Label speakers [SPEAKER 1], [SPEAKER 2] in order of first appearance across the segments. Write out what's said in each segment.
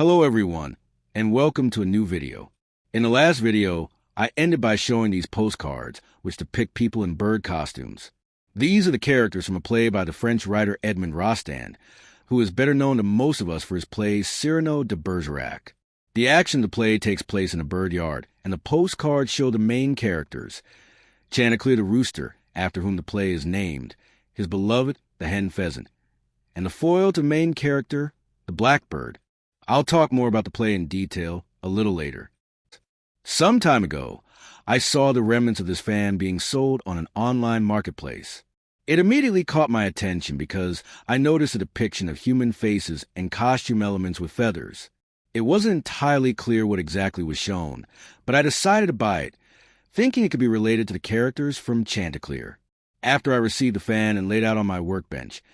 [SPEAKER 1] Hello everyone, and welcome to a new video. In the last video, I ended by showing these postcards, which depict people in bird costumes. These are the characters from a play by the French writer Edmond Rostand, who is better known to most of us for his play Cyrano de Bergerac. The action of the play takes place in a birdyard, and the postcards show the main characters: Chanticleer the rooster, after whom the play is named, his beloved, the hen pheasant, and the foil to the main character, the blackbird. I'll talk more about the play in detail a little later. Some time ago, I saw the remnants of this fan being sold on an online marketplace. It immediately caught my attention because I noticed a depiction of human faces and costume elements with feathers. It wasn't entirely clear what exactly was shown, but I decided to buy it, thinking it could be related to the characters from Chanticleer. After I received the fan and laid it out on my workbench,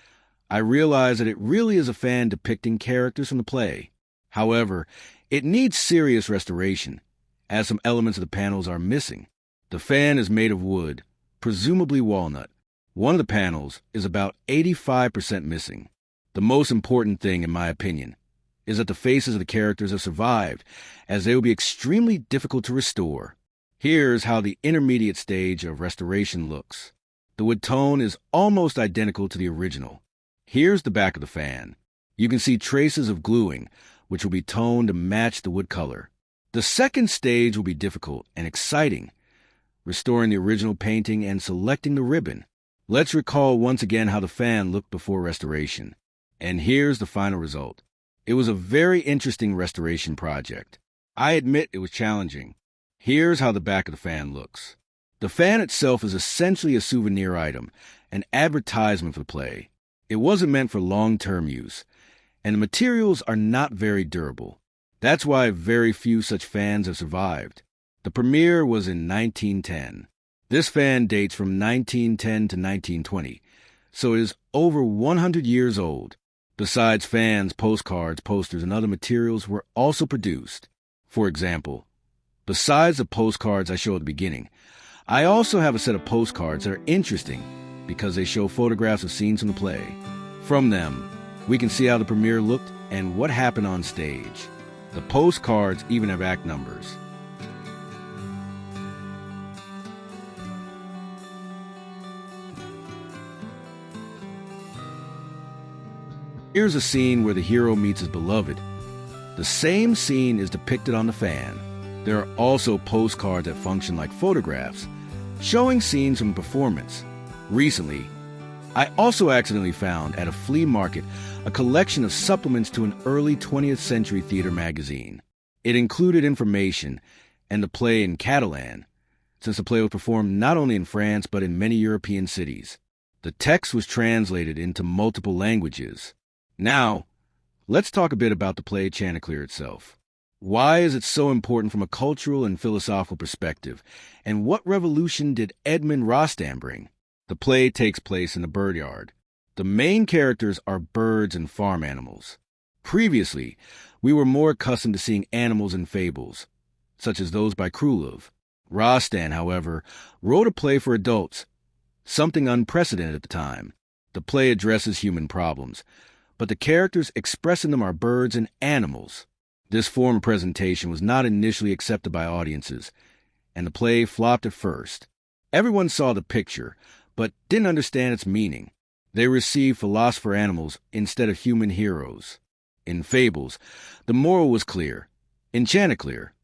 [SPEAKER 1] I realized that it really is a fan depicting characters from the play. However, it needs serious restoration, as some elements of the panels are missing. The fan is made of wood, presumably walnut. One of the panels is about 85% missing. The most important thing, in my opinion, is that the faces of the characters have survived, as they will be extremely difficult to restore. Here's how the intermediate stage of restoration looks. The wood tone is almost identical to the original. Here's the back of the fan. You can see traces of gluing, which will be toned to match the wood color. The second stage will be difficult and exciting, restoring the original painting and selecting the ribbon. Let's recall once again how the fan looked before restoration. And here's the final result. It was a very interesting restoration project. I admit it was challenging. Here's how the back of the fan looks. The fan itself is essentially a souvenir item, an advertisement for the play. It wasn't meant for long-term use, and the materials are not very durable. That's why very few such fans have survived. The premiere was in 1910. This fan dates from 1910 to 1920, so it is over 100 years old. Besides fans, postcards, posters, and other materials were also produced. For example, besides the postcards I showed at the beginning, I also have a set of postcards that are interesting because they show photographs of scenes from the play. From them, we can see how the premiere looked and what happened on stage. The postcards even have act numbers. Here's a scene where the hero meets his beloved. The same scene is depicted on the fan. There are also postcards that function like photographs, showing scenes from the performance. Recently, I also accidentally found at a flea market a collection of supplements to an early 20th century theater magazine. It included information and the play in Catalan, since the play was performed not only in France but in many European cities. The text was translated into multiple languages. Now, let's talk a bit about the play Chanticleer itself. Why is it so important from a cultural and philosophical perspective, and what revolution did Edmond Rostand bring? The play takes place in the birdyard. The main characters are birds and farm animals. Previously, we were more accustomed to seeing animals in fables, such as those by Krulov. Rostand, however, wrote a play for adults, something unprecedented at the time. The play addresses human problems, but the characters expressing them are birds and animals. This form of presentation was not initially accepted by audiences, and the play flopped at first. Everyone saw the picture, but didn't understand its meaning. They received philosopher animals instead of human heroes. In fables, the moral was clear. In Chanticleer,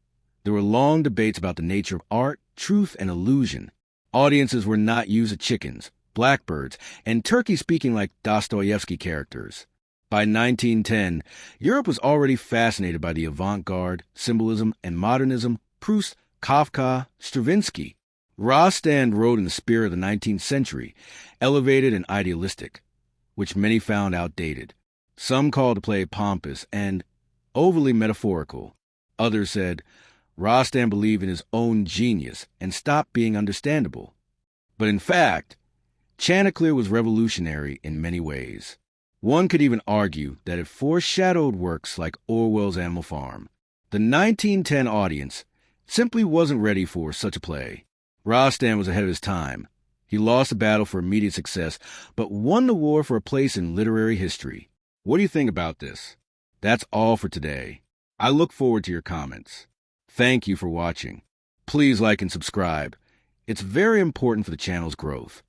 [SPEAKER 1] there were long debates about the nature of art, truth, and illusion. Audiences were not used to chickens, blackbirds, and turkeys speaking like Dostoevsky characters. By 1910, Europe was already fascinated by the avant-garde, symbolism, and modernism, Proust, Kafka, Stravinsky. Rostand wrote in the spirit of the 19th century, elevated and idealistic, which many found outdated. Some called the play pompous and overly metaphorical. Others said Rostand believed in his own genius and stopped being understandable. But in fact, Chanticleer was revolutionary in many ways. One could even argue that it foreshadowed works like Orwell's Animal Farm. The 1910 audience simply wasn't ready for such a play. Rostand was ahead of his time. He lost the battle for immediate success, but won the war for a place in literary history. What do you think about this? That's all for today. I look forward to your comments. Thank you for watching. Please like and subscribe. It's very important for the channel's growth.